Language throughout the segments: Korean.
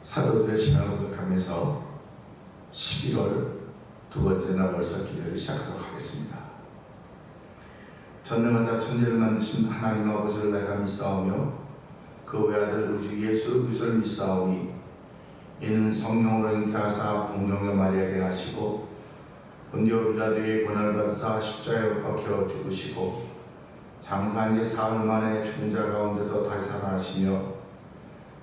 사도들의 신앙을 고백하면서 12월 두 번째 날 월서 기도를 시작하도록 하겠습니다. 전능하사 천지를 만드신 하나님 아버지를 내가 믿사오며 그 외아들 우리 주 예수 그리스도를 믿사오니 이는 성령으로 잉태하사 동정녀 마리아에게 나시고 본디오 빌라도의 고난을 받으사 십자가에 못 박혀 죽으시고 장사한 지 사흘 만에 죽은 자 가운데서 다시 살아나시며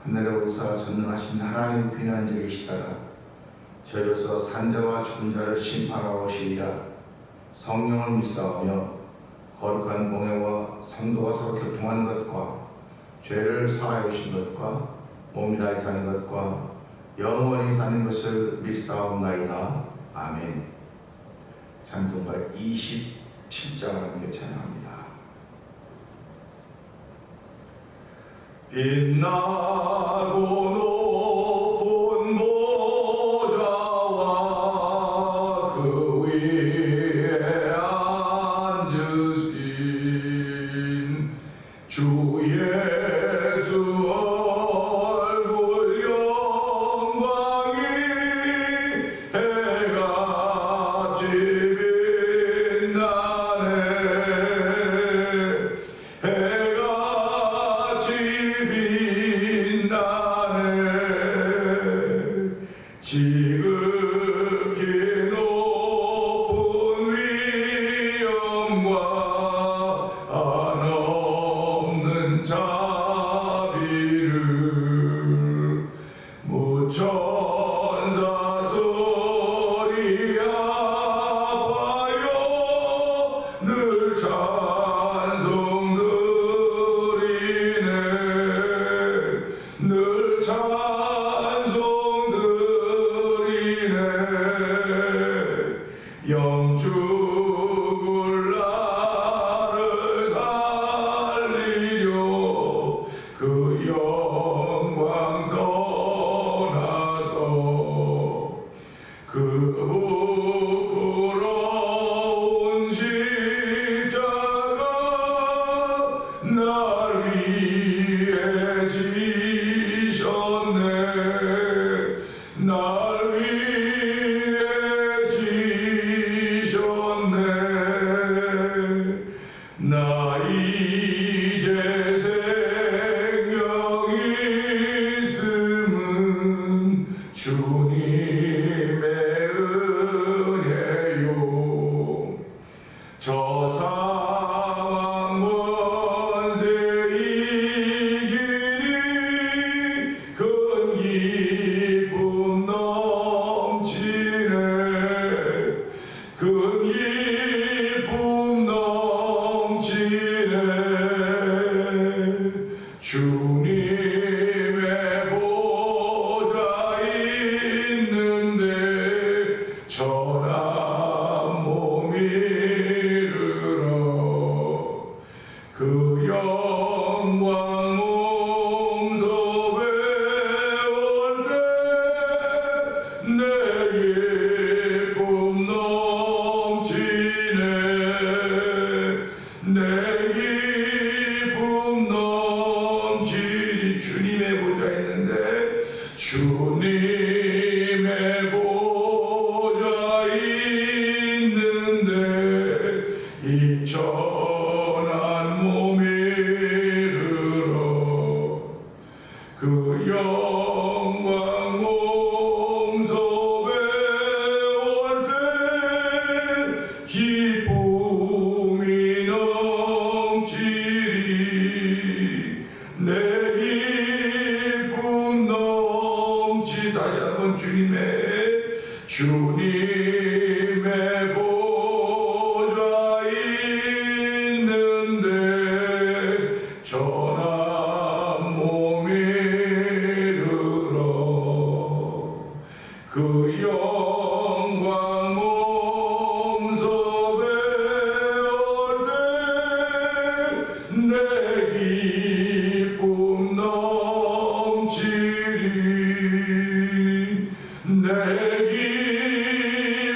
하늘에 오르사 전능하신 하나님 편에 앉아 계시다가 저희로서 산자와 죽은 자를 심판하러 오시리라. 성령을 믿사오며 거룩한 공예와 성도가 서로 교통하는 것과 죄를 사하여 주신 것과 몸이 다시 사는 것과 영원히 사는 것을 믿사옵나이다. 아멘. 찬송가 27장을 함께 찬양합니다. 빛나고 높은 보좌와 그 위에 앉으신 주 예수 얼굴 영광이 해같이 빛나네. 해같이 빛나네. 지극히 높은 위엄과 한없는 자비를 무천사 소리하여 늘 찬송드리네. 늘 찬송드리네. 영죽을 나를 살리려 그 영광 떠나서 그 부끄러운 십자가 날 위해 지셨네. 날 위해 지셨네. 나 이제 생명이 있음은 주님의 은혜요. 저 사망 권세 이기니 큰 기쁨 넘치네. 큰 기쁨 넘치네. 주님의 보좌 있는데 전한 몸 이르러 그 영광 몸소 배울 때 내 기쁨 넘치네. 내 기쁨 넘치니. 주님의 보좌 있는데 주님의 보좌 있는데 이 전한 몸 이르러 그 영광 몸소 배울 때 기쁨이 넘치리. 내 기쁨 넘치. 다시 한번 주님의 보좌 있는데 전한 몸 이르러 그 영광 몸소 배울 때 내 기쁨 넘치리. 내 기쁨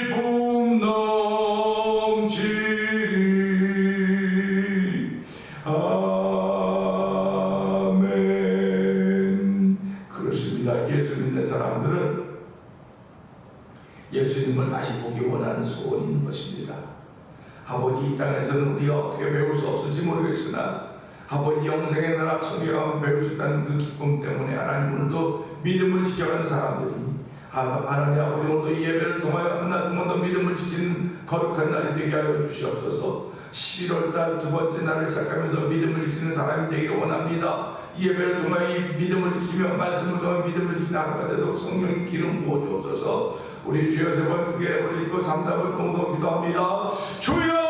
예수 믿는 사람들은 예수님을 다시 보기 원하는 소원이 있는 것입니다. 아버지, 이 땅에서는 우리가 어떻게 배울 수 없을지 모르겠으나 아버지, 영생의 나라 천국에 가면 배울 수 있다는 그 기쁨 때문에 하나님 오늘도 믿음을 지켜가는 사람들이 하나님 아버지, 오늘도 이 예배를 통하여 하나 번 더 믿음을 지키는 거룩한 날이 되게 하여 주시옵소서. 11월달 두 번째 날을 시작하면서 믿음을 지키는 사람이 되기를 원합니다. 이 예배를 통하여 이 믿음을 지키며 말씀을 통하여 믿음을 지키는 하루가 되도록 성령의 기름 부어 주옵소서. 우리 주여 세 번 크게 올리고 3답을 공동 기도합니다. 주여!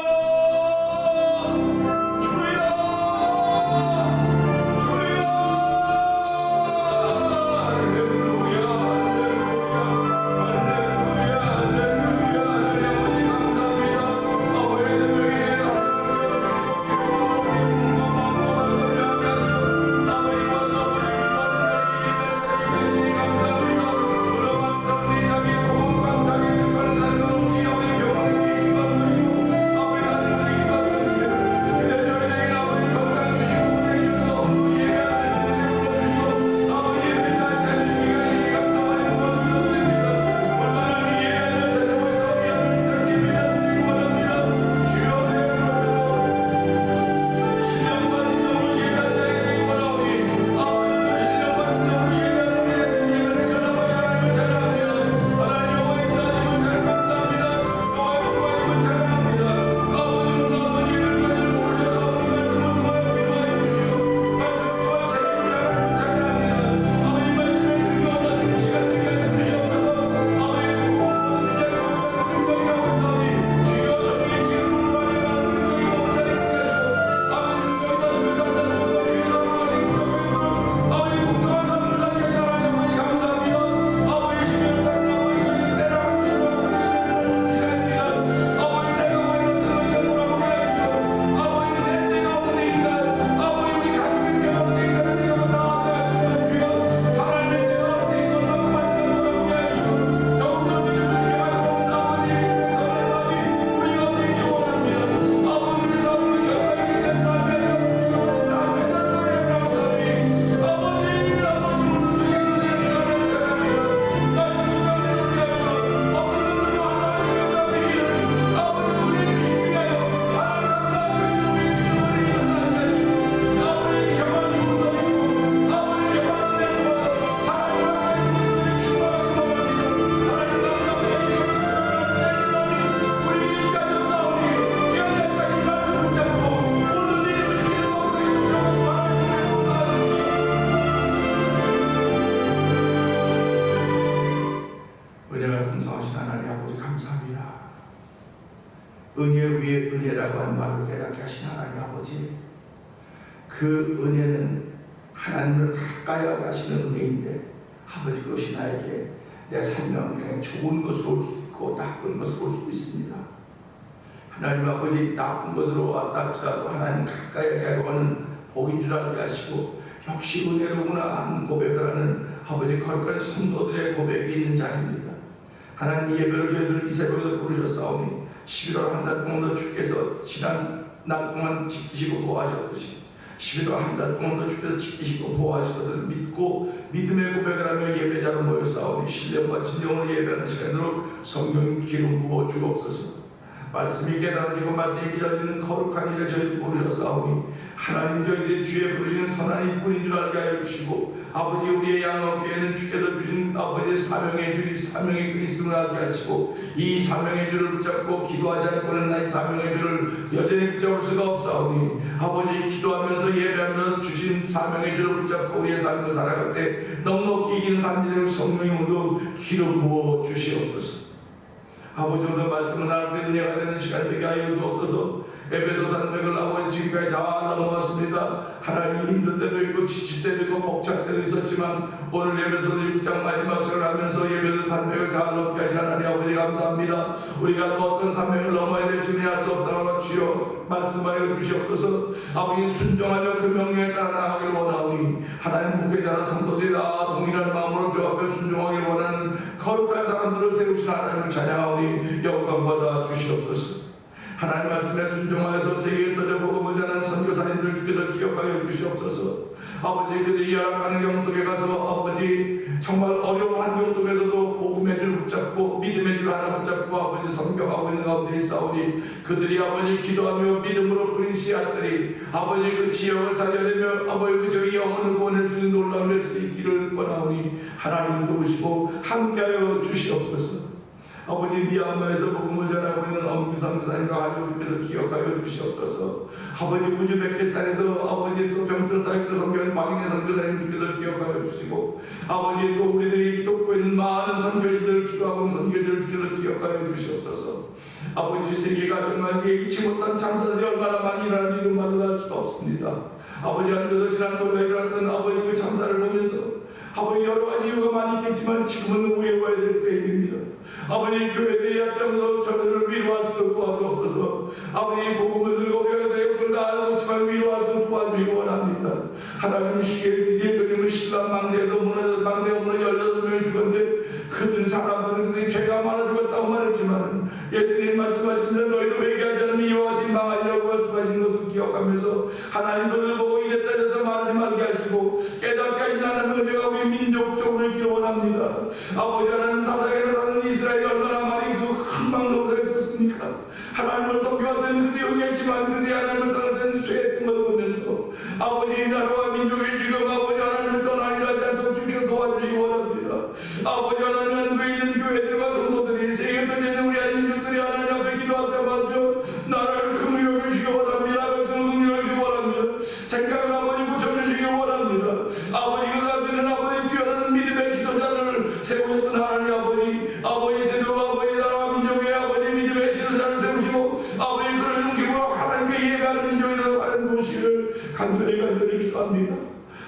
은혜 위에 은혜라고 하는 말을 깨닫게 하신 하나님 아버지, 그 은혜는 하나님을 가까이 하게 하시는 은혜인데 아버지, 그것이 나에게 내 삶을 그냥 좋은 것으로 올 수 있고 나쁜 것으로 올 수도 있습니다. 하나님 아버지, 나쁜 것으로 왔다 할지라도 하나님 가까이 하게 하려고 하는 복인 줄 알게 하시고 역시 은혜로구나 하는 고백을 하는 아버지 거룩한 성도들의 고백이 있는 자리입니다. 하나님, 예배를 저희들 이 새벽에도 부르셨사오니 11월 한 달 동안도 주께서 지난 날 동안 지키시고 보호하셨듯이 11월 한 달 동안도 주께서 지키시고 보호하실 것을 믿고 믿음의 고백을 하며 예배자로 모였사오니 신령과 진정으로 예배하는 시간으로 성령 기름 부어 주옵소서. 말씀이 깨달아지고 말씀이 믿어지는 거룩한 일을 저희들 부르셨사오니 하나님, 저희들이 주의 부르시는 선한 일꾼인 줄 알게 하여 주시고 아버지, 우리의 양어깨에는 주께서 주신 아버지의 사명의 줄이 사명의 끈이 있음을 알게 하시고 이 사명의 줄을 붙잡고 기도하지 않고는 나의 사명의 줄을 여전히 붙잡을 수가 없사오니 아버지, 기도하면서 예배하면서 주신 사명의 줄을 붙잡고 우리의 삶을 살아갈 때 넉넉히 이기는 삶들을 성령으로 기름 부어 주시옵소서. 아버지, 오늘 말씀을 나눌 때 은혜가 되는 시간 되게 하여 주옵소서. 에베소 산맥을 아버지 지금까지 잘 넘어왔습니다. 하나님, 힘들 때도 있고 지칠 때도 있고 벅찰 때도 있었지만 오늘 예배소서 6장 마지막 절을 하면서 예배소 산맥을 잘 넘게 하신 하나님 아버지 감사합니다. 우리가 또 어떤 산맥을 넘어야 될지 우리할 수 없사오나 주여 말씀하여 주시옵소서. 아버지, 순종하며 그 명령에 따라 나가기를 원하오니 하나님, 목회자나 성도들이 다 동일한 마음으로 주 앞에 순종하기를 원하는 거룩한 사람들을 세우신 하나님을 찬양하오니 영광 받아 주시옵소서. 하나님 말씀에 순종하여서 세계에 떠져 복음을 전하는 선교사님들 주께서 기억하여 주시옵소서. 아버지 그들이 열악한 환경 속에 가서 아버지 정말 어려운 환경 속에서도 복음의 줄 붙잡고 믿음의 줄 하나 붙잡고 아버지 성경하고 있는 가운데 있사오니 그들이 아버지 기도하며 믿음으로 뿌린 씨앗들이 아버지 그 지역을 살려내며 아버지 그 저희 영혼을 구원할 수 있는 놀라운 일이 있기를 원하오니 하나님 도우시고 함께하여 주시옵소서. 아버지 미얀마에서 복음을 전하고 있는 엄규상 선생님과 가족들께서 기억하여 주시옵소서. 아버지 우즈베키스탄에서 아버지 또 평천사역소 선교인 박인혜 선교사님께서 기억하여 주시고 아버지 또 우리들이 돕고 있는 많은 선교지들 기도하고 선교지들께서 기억하여 주시옵소서. 아버지 세계가 정말 예기치 못한 참사들이 얼마나 많이 일어나는지 말할 수가 없습니다. 아버지 하나님께서 지난 토요일에 일어났던 아버지 그 참사를 보면서 아버지 여러 가지 이유가 많이 있겠지만 지금은 외워야 될 때입니다. 아버지 교회들이 약점으로 저들을 위로할 수도 도와주옵소서. 아버지 복음을 들고 교회들의 그걸 다 알고 있지만 위로하도록 도와주시기 원합니다. 하나님 예수님은 신랑 망대에서 망대가 문을 18명이 죽었는데 그들 사람들은 죄가 많아 죽었다고 말했지만 예수님 말씀하신 대로 너희도 회개하지 않으면 이와 같이 망하리라고 말씀하신 것을 기억하면서 하나님 그들 보고 이랬다 저랬다 말하지 말게 하시고 깨닫게 하신 하나님의 은혜가 우리 민족적으로 있기를 원합니다. 아버지 하나님 사사계를 사는 이스라엘이 얼마나 많이 그 흥망성쇠가 있었습니까? 하나님을 섬겨왔던 그들이 응했지만 그들이 하나님을 떠날 때는 쇠했던 걸 보면서 아버지 나라와 민족이 지금 아버지 하나님을 떠나리라 하지 않도록 주께서 도와주시기 원합니다. 아버지 하나님 한국에 있는 교회들과 성도들이 세계 터져 있는 우리 한민족들이 하나님 앞에 기도할 때마다 나라를 긍휼히 여기시기 원합니다. 백성을 긍휼히 여기시기 원합니다. 생각을 아버지 고쳐주시기 원합니다. 아버지 그 사람들은 아버지 뛰어난 믿음의 지도자를 세우셨던 하나님 아버지 대로 아버지 나라와 민족의 아버지 믿음의 지도자를 세우시고 아버지 그를 중심으로 하나님께 예배하는 민족에서 하는 것을 간절히 기도합니다.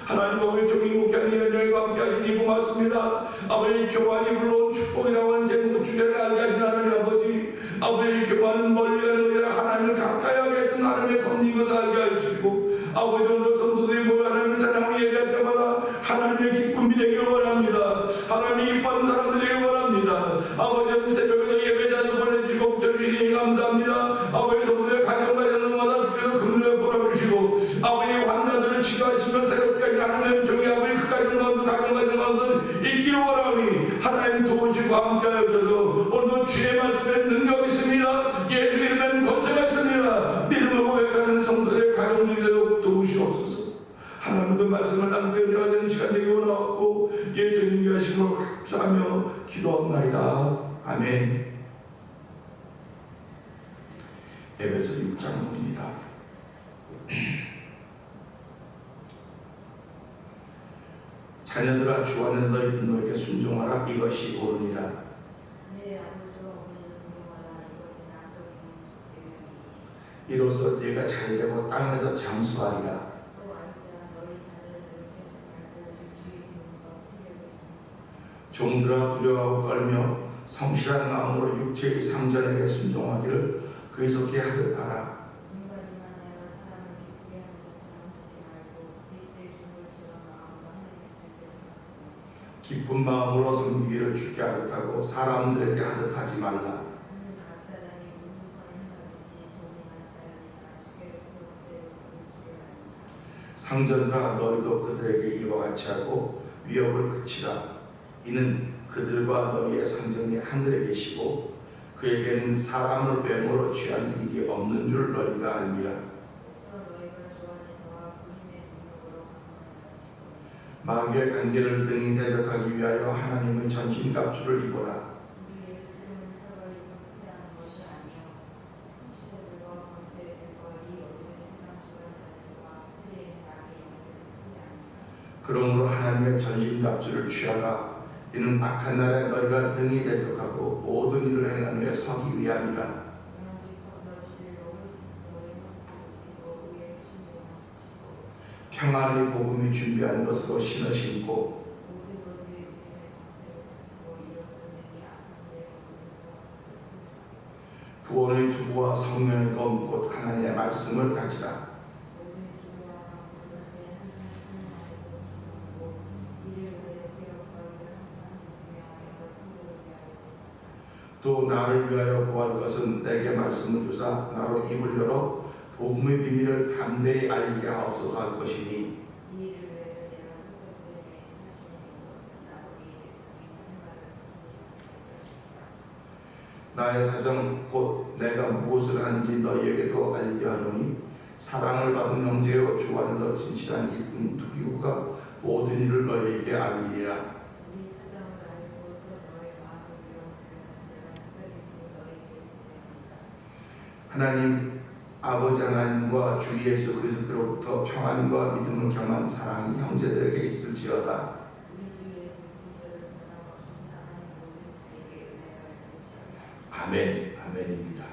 하나님 아버지 종이국한 이연령과 함께 하시니 고맙습니다. 아버지 교만이 불러온 축복이라고 하는 제목 주제를 알게 하신 하나님 아버지 교만은 멀리 가는 하나님을 가까이 하게 했던 하나님의 섭리인 것을 알게 해주시고 아버지 오늘 성도들이 모여 하나님을 찬양하고 예배할 때마다 하나님의 기쁨이 되기를 원합니다. 하나님이 기뻐하는 사람들이 되기를 원합니다. 아버지 새벽에도 예배자도 보내주시고 붙여주시니 감사합니다. 아버지 성도들의 가정과 자녀마다 주께서 긍휼히 보라주시고 아버지 환자들을 치료하시며 새롭게 하신 하나님의 종이 아버지 그 가정 가운데 있기를 원하오니 하나님 도우시고 함께하여 주셔서 오늘도 주의 말씀에 능력이 있습니다. 예수 이름엔 권세가 있습니다. 믿음으로 고백하는 성도들의 가정들이 되도록 도우시옵소서. 하나님도 말씀을 남겨 되는 시간 되기 원하고 예수님께 하심으로 감사하며 기도합나이다. 아멘. 에베소 6장입니다. 자녀들아 주 안에서 너희 부모에게 순종하라. 이것이 옳으니라. 네, 아버지와 어머니를 존경하라. 이것은 약속이 있는 이로써 네가 잘되고 땅에서 장수하리라. 또 아이들아 너희 자녀를 괴롭히지 말고 주의 부모가 필요해. 종들아 두려워하고 떨며 성실한 마음으로 육체의 상전에게 순종하기를 그에 속해 하듯 하라. 인간이 만나여 사람을 기쁘게 하는 것처럼 하지 말고 그리스도의 중보처럼 마음과 하나님의 뜻을 하고 기쁜 마음으로 섬기기를 주께 하듯 하고 사람들에게 하듯 하지 말라. 각 사람이 무슨 선을 행하든지 정의만 자연이나 주께로 그대로 주려 합니다. 상전들아 너희도 그들에게 이와 같이 하고 위협을 그치라. 이는 그들과 너희의 상전이 하늘에 계시고 그에게는 사람을 뱀으로 취하는 일이 없는 줄 너희가 알미라. 서로 너희가 주 안에서와 그림의 능력으로 강건하시고 마귀의 관계를 능히 대적하기 위하여 하나님의 전신갑주를 입어라. 우리 예수님은 하루가 입고 습해하는 것이 아니요 시대들과 권세들과 이 어둠의 세상 주관자들과 그들의 있는 악의 영들을 습해합니다. 그러므로 하나님의 전신갑주를 취하라. 이는 악한 날에 너희가 능히 대적하고 모든 일을 행한 후에 서기 위함이라. 너희 서서 진리로 너희 헛되고 의의 신령한 지치고 평안의 복음이 준비한 것으로 신을 신고 모든 것 위에 믿음의 방패를 펼치고 이것은 내게 악한 일에 모든 것을 구원의 두부와 성령의 검 곧 하나님의 말씀을 가지라. 모든 기도와 모든 것에 항상 하나님 앞에서 기도하고 이를 위해 기억과 일을 항상 믿으며 여러 성도를 위하여 또 나를 위하여 구할 것은 내게 말씀을 주사 나로 입을 열어 복음의 비밀을 담대히 알리게 하옵소서 할 것이니 이 일을 위해 나의 사정 곧 내가 무엇을 하는지 너희에게도 알게 하노니 사랑을 받은 형제여 주 안에서 진실한 일꾼 누구가 모든 일을 너희에게 알리리라. 우리 사정을 알고 또 너의 마음을 위로하는 내가 특별히 너희에게 기대합니다. 하나님 아버지 하나님과 주 예수 그리스도로부터 평안과 믿음을 겸한 사랑이 형제들에게 있을지어다. 우리 주 예수 그리스도를 변함없이 사랑하는 모든 자에게 은혜가 있을지어다. 아멘. 아멘입니다.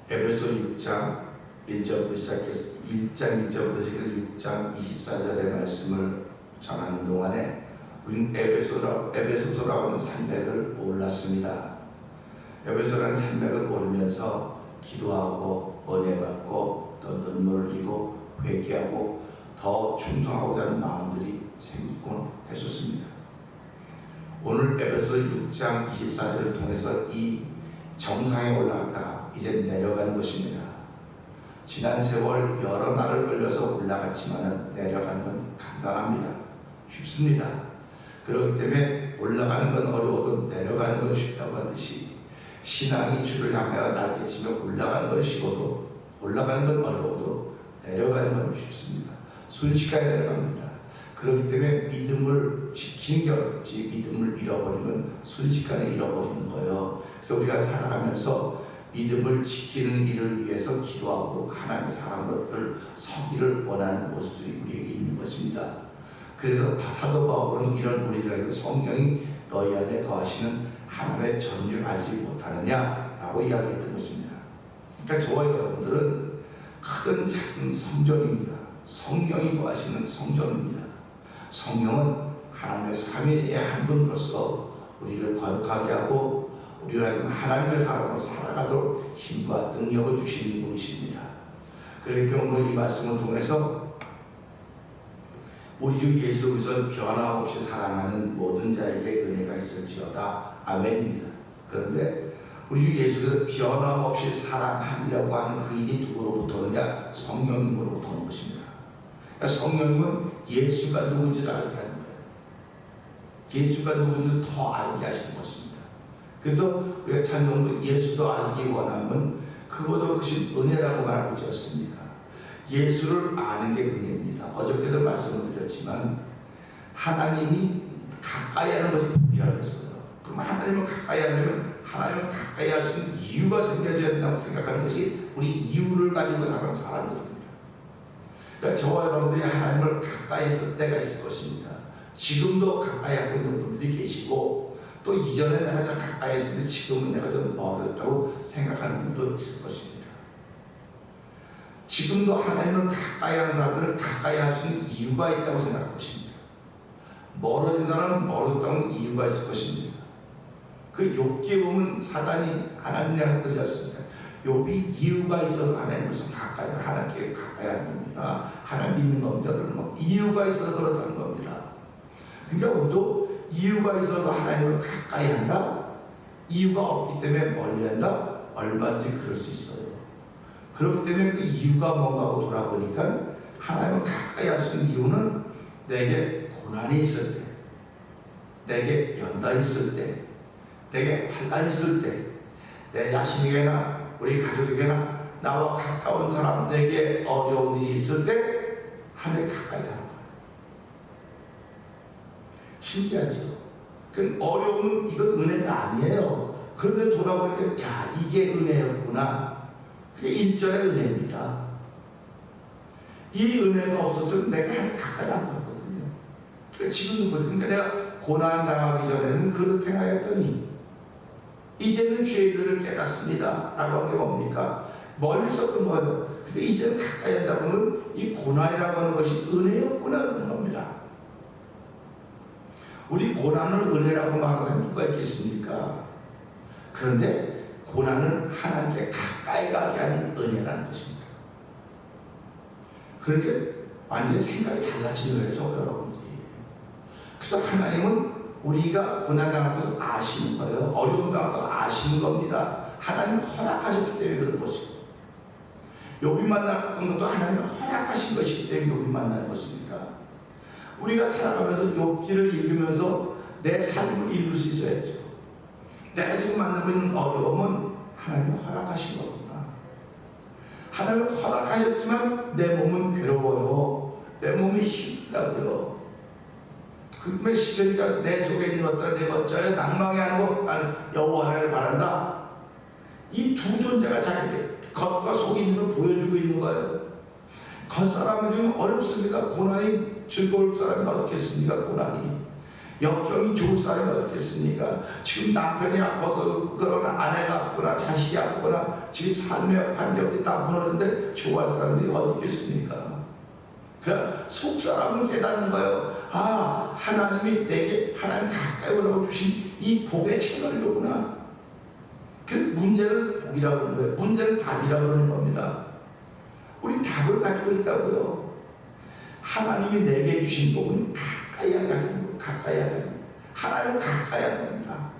에베소 6장 1절부터 시작해서 1장 1절부터 시작해서 6장 24절의 말씀을 전하는 동안에 우리는 에베소서라고 하는 산맥을 올랐습니다. 에베소라는 산맥을 오르면서 기도하고 은혜 받고 또 눈물을 흘리고 회개하고 더 충성하고자 하는 마음들이 생기곤 했었습니다. 오늘 에베소 6장 24절을 통해서 이 정상에 올라갔다가 이제 내려가는 것입니다. 지난 세월 여러 날을 걸려서 올라갔지만 내려가는 건 간단합니다. 쉽습니다. 그렇기 때문에 올라가는 건 어려워도 내려가는 건 쉽다고 하듯이 신앙이 주를 향하여 날개치며 올라가는 건 쉬워도 올라가는 건 어려워도 내려가는 건 쉽습니다. 순식간에 내려갑니다. 그렇기 때문에 믿음을 지키는 게 어렵지 믿음을 잃어버리면 순식간에 잃어버리는 거예요. 그래서 우리가 살아가면서 믿음을 지키는 일을 위해서 기도하고 하나님의 사람들 서기를 원하는 모습들이 우리에게 있는 것입니다. 그래서 사도 바울은 이런 우리들에게 성령이 너희 안에 거하시는 하나님의 전율을 알지 못하느냐라고 이야기했던 것입니다. 그러니까 저와 여러분들은 크든 작은 성전입니다. 성령이 거하시는 성전입니다. 성령은 하나님의 삼위의 한 분으로서 우리를 거룩하게 하고 우리가 하나님의 사람으로 살아가도록 힘과 능력을 주시는 분이십니다. 그렇기 때문에 오늘 이 말씀을 통해서 우리 주 예수 그리스도를 변함없이 사랑하는 모든 자에게 은혜가 있을지어다. 아멘입니다. 그런데 우리 주 예수 그리스도를 변함없이 사랑하려고 하는 그 일이 누구로부터 오느냐? 성령님으로부터 오는 것입니다. 그러니까 성령님은 예수가 누군지를 알게 하는 거예요. 예수가 누군지를 더 알게 하시는 것입니다. 그래서 우리가 찬송도 예수도 알기 원하면 그것도 그것이 은혜라고 말하고 있었습니다. 예수를 아는 게 은혜입니다. 어저께도 말씀을 드렸지만 하나님이 가까이 하는 것이 복이라고 했어요. 그럼 하나님을 가까이 하려면 하나님을 가까이 할 수 있는 이유가 생겨져야 된다고 생각하는 것이 우리 이유를 가지고 사는 사람들입니다. 그러니까 저와 여러분들이 하나님을 가까이 했을 때가 있을 것입니다. 지금도 가까이 하고 있는 분들이 계시고 또 이전에 내가 참 가까이 했는데 지금은 내가 좀 멀어졌다고 생각하는 분도 있을 것입니다. 지금도 하나님을 가까이 하는 사람들은 가까이 할 수 있는 이유가 있다고 생각할 것입니다. 멀어진 사람은 멀어졌다는 이유가 있을 것입니다. 그 욥기에 보면 사단이 하나님을 향해서 그러셨습니다. 욥이 이유가 있어서 하나님을 하나님께 가까이 하는 겁니다. 하나님 믿는 겁니다. 그런 이유가 있어서 그렇다는 겁니다. 그러니까 우리도 이유가 있어서 하나님을 가까이 한다? 이유가 없기 때문에 멀리 한다? 얼마든지 그럴 수 있어요. 그렇기 때문에 그 이유가 뭔가 하고 돌아보니까 하나님을 가까이 할 수 있는 이유는 내게 고난이 있을 때, 내게 연단이 있을 때, 내게 환난이 있을 때, 내 자신에게나 우리 가족에게나 나와 가까운 사람들에게 어려운 일이 있을 때 하나님 가까이 가는 거예요. 신기하죠? 그 어려움은 이건 은혜가 아니에요. 그런데 돌아보니까 야 이게 은혜였구나. 그게 일전의 은혜입니다. 이 은혜가 없었으면 내가 하나님 가까이 안 가거든요. 지금도 보세요. 근데 내가 고난 당하기 전에는 그렇게 행하였더니 이제는 죄를 깨닫습니다. 라고 한 게 뭡니까? 멀리서도 뭐예요? 근데 이제는 가까이 한다고 하면 이 고난이라고 하는 것이 은혜였구나 그런 겁니다. 우리 고난을 은혜라고 말하는 사람이 누가 있겠습니까? 그런데 고난은 하나님께 가까이 가게 하는 은혜라는 것입니다. 그러니까 완전히 생각이 달라지는 거예요, 여러분들이. 그래서 하나님은 우리가 고난당할 것을 아시는 거예요. 어려움 당할 것을 아시는 겁니다. 하나님은 허락하셨기 때문에 그런 것이고 욥이 만났던 것도 하나님이 허락하신 것이기 때문에 욥이 만나는 것입니다. 우리가 살아가면서 욥기를 읽으면서 내 삶을 읽을 수 있어야죠. 내가 지금 만나고 있는 어려움은 하나님이 허락하신 거구나. 하나님이 허락하셨지만 내 몸은 괴로워요. 내 몸이 힘들다고요. 그러면 시편이가 내 속에 있는 것들은 내 것자에 낭망해 하는 거 나는 여호와를 바란다. 이 두 존재가 자기 겉과 속에 있는 걸 보여주고 있는 거예요. 겉사람은 지금 어렵습니다. 고난이 즐거울 사람이 어떻겠습니까? 고난이 역경이 좋을 사람이 어떻겠습니까? 지금 남편이 아파서 그러나 아내가 아프거나 자식이 아프거나 지금 삶의 환경이 다 무너졌는데 좋아할 사람들이 어디 있겠습니까? 그냥 속사람은 깨닫는 거예요. 아, 하나님이 내게 하나님 가까이 오라고 주신 이 복의 채널이로구나. 그 문제는 복이라고 하는 거예요. 문제는 답이라고 하는 겁니다. 우리 답을 가지고 있다고요. 하나님이 내게 주신 복은 가까이 하는 거예요. 가까이 하는 거예요. 하나님을 가까이 하는 겁니다.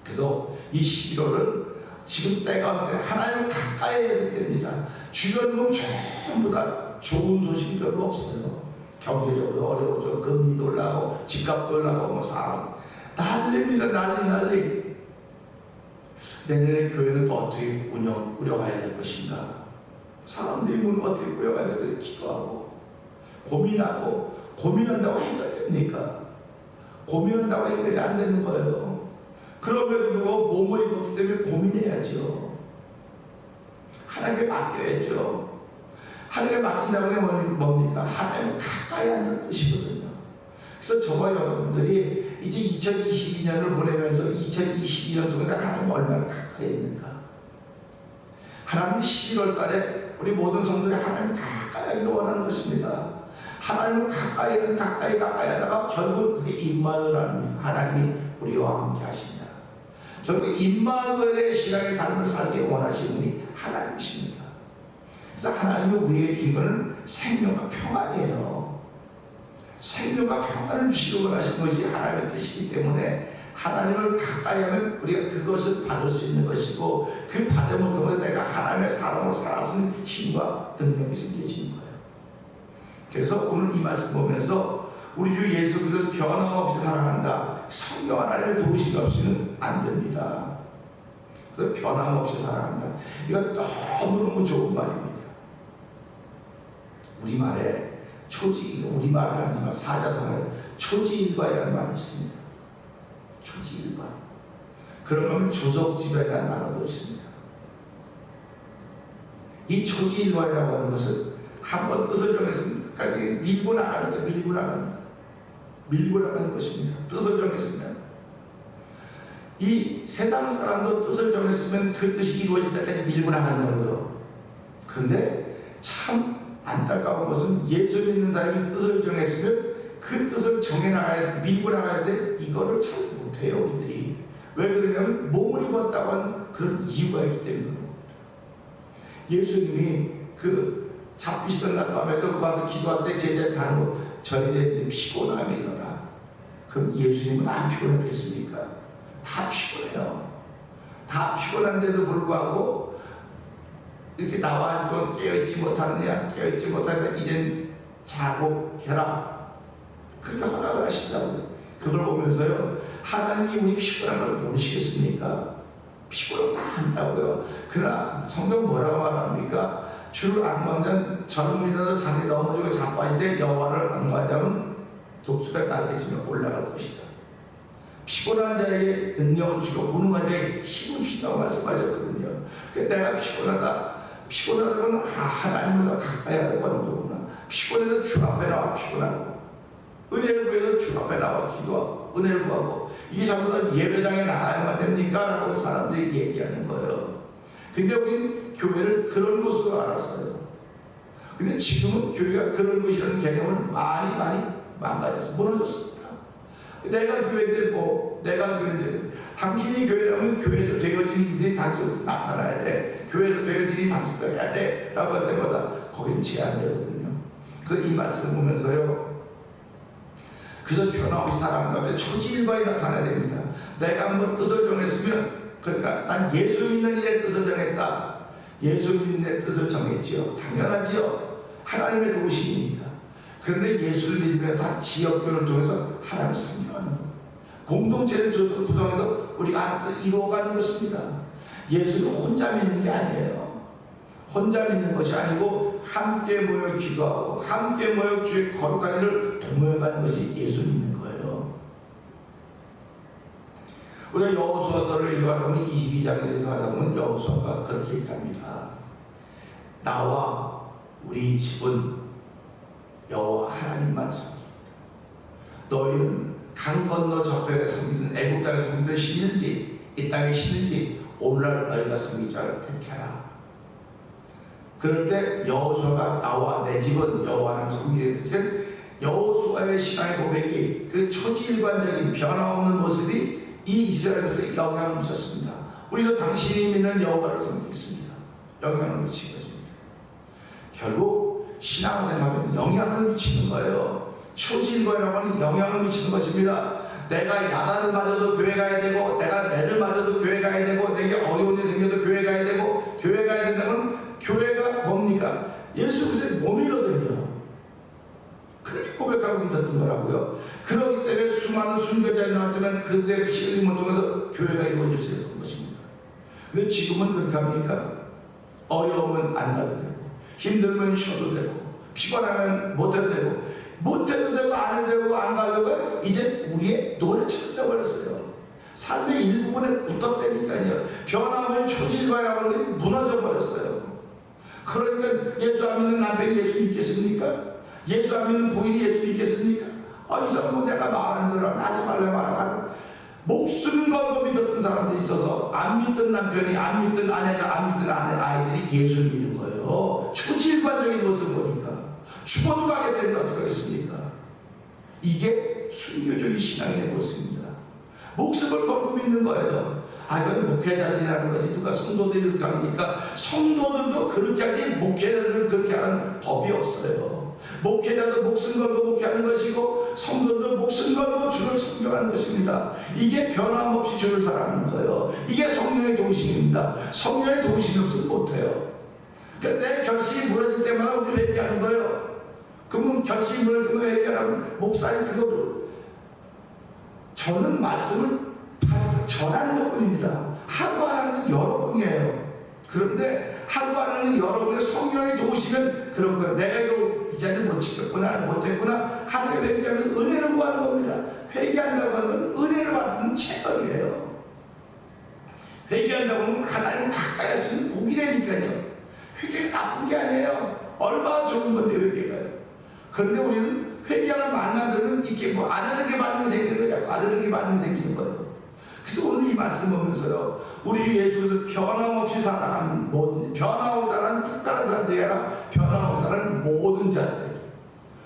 그래서 이 11월은 지금 때가 하나님을 가까이 해야 될 때입니다. 주변 보면 전부 다 좋은 소식이 별로 없어요. 경제적으로 어려워져. 금리도 올라가고 집값도 올라가고 뭐 사람 난리입니다. 난리. 내년에 교회는 또 어떻게 운영해야 될 것인가? 사람들이 뭐 어떻게 꾸려가야 될까 기도하고 고민한다고 해결됩니까? 고민한다고 해결이 안 되는 거예요. 그럼에도 불구하고 몸을 입었기 때문에 고민해야죠. 하나님께 맡겨야죠. 하나님께 맡긴다고 하면 뭡니까? 하나님을 가까이 하는 뜻이거든요. 그래서 저와 여러분들이 이제 2022년을 보내면서 2022년 동안 하나님을 얼마나 가까이 했는가? 하나님이 11월 달에 우리 모든 성도들이 하나님을 가까이 하기를 원하는 것입니다. 하나님을 가까이 하다가 결국 그게 임마누엘입니다. 하나님이 우리와 함께 하십니다. 결국 임마누엘의 신앙의 삶을 살기 원하시는 분이 하나님이십니다. 그래서 하나님이 우리에게 주신 것은 생명과 평안이에요. 생명과 평안을 주시기 원하시는 것이 하나님의 뜻이기 때문에 하나님을 가까이 하면 우리가 그것을 받을 수 있는 것이고 그 받음을 통해 내가 하나님의 사랑으로 살아갈 수 있는 힘과 능력이 생겨지는 거예요. 그래서 오늘 이 말씀 보면서 우리 주 예수 그리스도를 변함없이 사랑한다. 성령 하나님의 도우심이 없이는 안 됩니다. 그래서 변함없이 사랑한다. 이건 너무너무 좋은 말입니다. 우리말에 우리말은 아니지만 사자성어에 초지일과이라는 말이 있습니다. 초지일과. 그런 거는 조속지배라는 단어도 있습니다. 이 초지일과이라고 하는 것은 한번 뜻을 정했으면 끝까지 밀고 나가는 거예요. 밀고 나가는 것입니다. 뜻을 정했으면. 이 세상 사람도 뜻을 정했으면 그 뜻이 이루어질 때까지 밀고 나간다는 거예요. 그런데 참 안타까운 것은 예수 믿는 사람이 뜻을 정했으면 그 뜻을 정해나가야 돼, 밀고 나가야 돼. 이거를 잘 못해요, 우리들이. 왜 그러냐면 몸을 입었다고 하는 그런 이유가 있기 때문에 그런 겁니다. 예수님이 그 잡히시던 날 밤에도 와서 기도할 때 제자한테 하는 거, 저희들 피곤함이더라. 그럼 예수님은 안 피곤했겠습니까? 다 피곤해요. 다 피곤한데도 불구하고 이렇게 나와가지고 깨어있지 못하느냐, 깨어있지 못하니까 이젠 자고 계라. 그렇게 허락을 하신다고요. 그걸 보면서요, 하나님이 우리 피곤한 걸 모르시겠습니까? 피곤을 다 한다고요. 그러나 성경 뭐라고 말합니까? 주를 악망한 젊은이라도 잠이 넘어지고 자빠질 때 여호와를 악망하자면 독수리가 날개치며 올라갈 것이다. 피곤한 자에게 능력을 주고 무능한 자에게 힘을 주다고 말씀하셨거든요. 내가 피곤하다면 하나님보다 가까이 하려고 하는 거구나. 피곤해서 주 앞에 나와 피곤하고, 은혜를 구해서 주 앞에 나와 기도하고 은혜를 구하고, 이게 전부 다 예배당에 나가야만 됩니까? 라고 사람들이 얘기하는 거예요. 근데 우리는 교회를 그런 곳으로 알았어요. 근데 지금은 교회가 그런 곳이라는 개념을 많이 망가져서 무너졌습니다. 내가 교회인데 내가 교회인데, 당신이 교회라면 교회에서 되어진 일들이 당신도 나타나야 돼. 교회에서 되어진 일이 당신도 해야 돼. 라고 할 때마다 거긴 제한되거든요. 그래서 이 말씀을 보면서요, 그래서 변함없이 사랑하는데 초지일과에 나타나야 됩니다. 내가 한번 뜻을 정했으면, 그러니까 난 예수 믿는 일의 뜻을 정했다. 예수 믿는 일의 뜻을 정했지요. 당연하지요. 하나님의 도우심이니까. 그런데 예수를 믿으면서 지역교회를 통해서 하나님을 섬겨하는 거예요. 공동체를 구성해서 우리가 이루어가는 것입니다. 예수는 혼자 믿는 게 아니에요. 혼자 믿는 것이 아니고 함께 모여 기도하고 함께 모여 주의 거룩한 일을 도모해가는 것이 예수 믿는 거예요. 우리가 여호수아서를 읽어가다 보면 22장에 읽어가다 보면 여호수아가 그렇게 얘기합니다. 나와 우리 집은 여호와 하나님만 섬기다. 너희는 강 건너 저편에 섬기든 애국 땅에 섬기든 신는지 이 땅에 신는지 오늘날 너희가 섬길 자를 택해라. 그럴 때 여호수아가 나와 내 집은 여호와 하나님 섬기는 뜻은 여호수아의 신앙의 고백이 그 초지일관적인 변화없는 모습이 이 이스라엘에서 영향을 미쳤습니다. 우리도 당신이 믿는 여호와를 섬기겠습니다. 영향을 미친 것입니다. 결국 신앙생활은 영향을 미치는 거예요. 초지일관이라고 하는 영향을 미치는 것입니다. 내가 야단을 맞아도 교회 가야 되고 내가 매를 맞아도 교회 가야 되고 내게 어려운 일이 생겨도 교회 가야 되고 교회 가야 된다면 교회가 뭡니까? 예수 그리스도의 몸이거든요. 그렇게 고백하고 믿었던 거라고요. 그렇기 때문에 수많은 순교자들이 나왔지만 그들의 피 흘림을 통해서 교회가 이루어질 수 있었던 것입니다. 근데 지금은 그렇게 합니까? 어려우면 안 가도 되고 힘들면 쉬어도 되고 피곤하면 못해도 되고 못해도 되고 안 해도 되고 안 가도 되고 이제 우리의 노래처럼 되어버렸어요. 삶의 일부분에 붙었다니까요. 변화하면 초질과라고 하는 게 무너져 버렸어요. 그러니까 예수 안 믿는 남편이 예수 믿겠습니까? 예수 안 믿는 부인이 예수 믿겠습니까? 이 사람은 내가 말하는 대로 하지 말래 말하고 목숨 걸고 믿었던 사람들이 있어서 안 믿던 남편이 안 믿던 아내가 안 믿던 아이들이 예수를 믿는 거예요. 초질관적인 모습을 보니까 죽어도 가게 되는데 어떡하겠습니까? 이게 순교적인 신앙의 모습입니다. 목숨을 걸고 믿는 거예요. 그건 목회자들이라는 거지. 누가 성도들이 그렇게 합니까? 성도들도 그렇게 하지 목회자들은 그렇게 하는 법이 없어요. 목회자도 목숨 걸고 목회하는 것이고 성도도 목숨 걸고 주를 섬겨하는 것입니다. 이게 변함없이 주를 사랑하는 거예요. 이게 성령의 도우심입니다. 성령의 도우심이 없으면 못해요. 그러니까 내 결심이 무너질 때마다 우리 회개하는 거예요. 그러면 결심이 무너질 때마다 회개하라면 목사님 그거를 저는 말씀을 전하는 것뿐입니다. 하고 안 하는 여러분이에요. 그런데 하고 안 하는 여러분의 성령이 도우시면 그런 거예요. 내가 이거 이 자리를 못 지켰구나 못했구나 하나님 회개하면 은혜를 구하는 겁니다. 회개한다고 하는 건 은혜를 받는 채널이에요. 회개한다고 하면 하나님 가까이 할 수 있는 복이라니까요. 회개가 나쁜 게 아니에요. 얼마나 좋은 건데 회개가요. 그런데 우리는 회개하는 말만 들으면 이렇게 안 하는 게 반응이 생기는 거예요. 자꾸 안 하는 게 반응이 생기는 거예요. 그래서 오늘 이 말씀 보면서요, 우리 예수를 변함없이 사랑하는 모든, 변함없이 사랑하는 특별한 사람들이 아니라 변함없이 사랑하는 모든 자들에게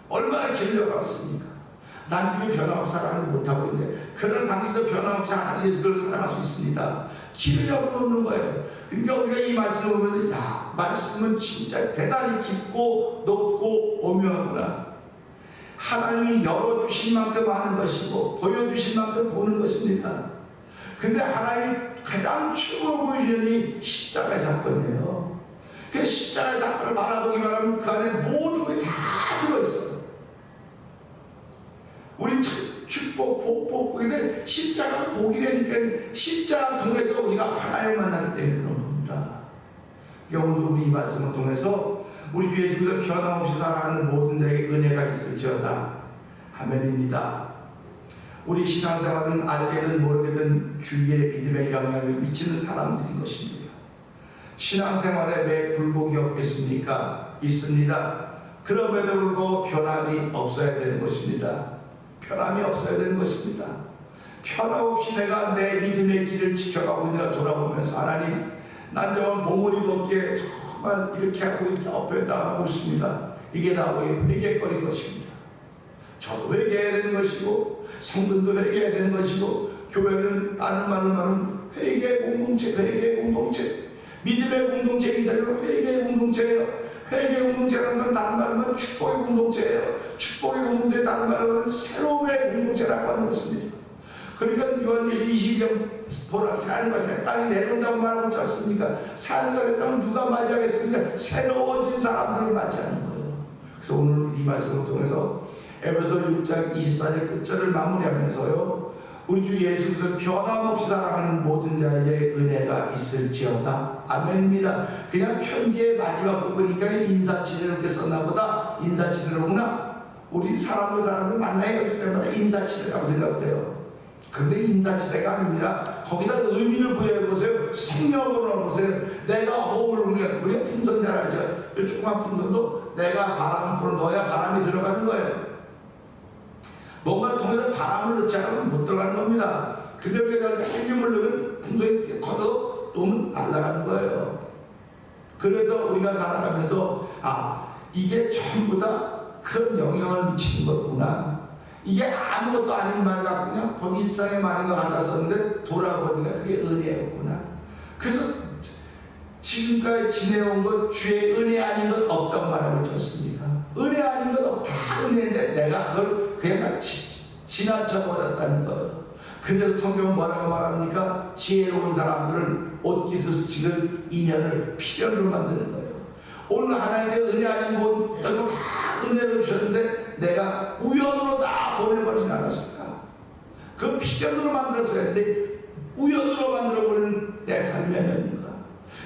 얼마나 길을 열었습니까? 난 지금 변함없이 사랑을 못하고 있는데 그러나 당신도 변함없이 하나님 예수를 사랑할 수 있습니다. 길을 열어놓는 거예요. 그러니까 우리가 이 말씀을 보면서 말씀은 진짜 대단히 깊고 높고 오묘하구나. 하나님이 열어주신 만큼 아는 것이고 보여주신 만큼 보는 것입니다. 근데 하나님이 가장 최고로 보여주는 십자가의 사건이에요. 그 십자가의 사건을 바라보기만 하면 그 안에 모든 것이 다 들어있어요. 우린 축복, 복, 근데 십자가가 복이라니까 십자가 통해서 우리가 하나님을 만나기 때문에 그런 겁니다. 그러니까 오늘 우리 이 말씀을 통해서 우리 주 예수 그리스도 변함없이 사랑하는 모든 자에게 은혜가 있을지어다. 아멘입니다. 우리 신앙생활은 알게든 모르게든 주위의 믿음에 영향을 미치는 사람들인 것입니다. 신앙생활에 왜 굴복이 없겠습니까? 있습니다. 그럼에도 불구하고 변함이 없어야 되는 것입니다. 변함이 없어야 되는 것입니다. 변함없이 내가 내 믿음의 길을 지켜가고 내가 돌아보면서 하나님, 난 정말 몸을 입었기에 정말 이렇게 하고 이렇게 나가고 있습니다. 이게 다 회개거리인 것입니다. 저도 회개해야 되는 것이고 성도도 회개해야 되는 것이고 교회는 다른 말을 말하면 회개의 공동체, 회개의 공동체, 믿음의 공동체이기 때문에 회개의 공동체예요. 회개의 공동체라는 건 다른 말로 하면 축복의 공동체예요. 축복의 공동체 다른 말로 하면 새로움의 공동체라고 하는 것입니다. 그러니까 요한계시록 22장 보라 산과 새 땅이 내려온다고 말하고 있지 않습니까? 산과 새 땅은 누가 맞이하겠습니까? 새로워진 사람들이 맞이하는 거예요. 그래서 오늘 이 말씀을 통해서 에베소 6장 24절 끝절을 마무리하면서요, 우리 주 예수 그리스도 변함없이 사랑하는 모든 자에게 은혜가 있을지어다. 아멘입니다. 그냥 편지의 마지막 부분이니까 인사치레를 이렇게 썼나보다. 인사치레로구나. 우리 사람들 만나 헤어질 때마다 인사치레라고 생각을 해요. 근데 인사치레가 아닙니다. 거기다 의미를 부여해보세요. 생명으로 넣어보세요. 내가 호흡을 불면, 우리가 풍선 잘 알죠? 이 조그만 풍선도 내가 바람을 불어넣어야 바람이 들어가는 거예요. 뭔가 통해서 바람을 넣지 않으면 못 들어가는 겁니다. 근데 우리가 헬륨을 넣으면 풍선이 이렇게 커도 또 날아가는 거예요. 그래서 우리가 살아가면서 이게 전부 다 그런 영향을 미치는 거구나. 이게 아무것도 아닌 말 같고 그냥 일상의 말인 것 같았었는데 돌아보니까 그게 은혜였구나. 그래서 지금까지 지내온 것 주의 은혜 아닌 것 없다고 말하고 있었습니다. 은혜 아닌 것 없다. 다 은혜인데 내가 그걸 그냥 다 지나쳐버렸다는 거예요. 그래서 성경은 뭐라고 말합니까? 지혜로운 사람들은 옷깃을 스치는 인연을 필연으로 만드는 거예요. 오늘 하나님의 은혜 아닌 것 이거 다 은혜로 주셨는데 내가 우연으로 다 보내버리진 않았을까? 그 필연으로 만들었어야 했는데 우연으로 만들어버리는 내 삶이 아닙니까?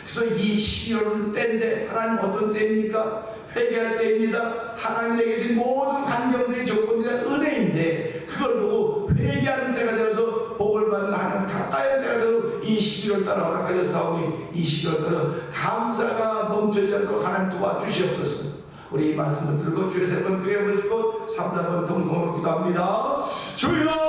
그래서 이 12월은 때인데 하나님 어떤 때입니까? 회개할 때입니다. 하나님에게 준 모든 환경들이 조건들이 은혜인데 그걸 보고 회개하는 때가 되어서 복을 받는 하나님 가까이 할 때가 되어서 이 11월 달에 허락하셨사오니 이 11월 달에 감사가 멈추지 않도록 하나님 도와주시옵소서. 우리 이 말씀을 들고 주의 세 번 크게 부르시고 3, 4번 동성으로 기도합니다. 주여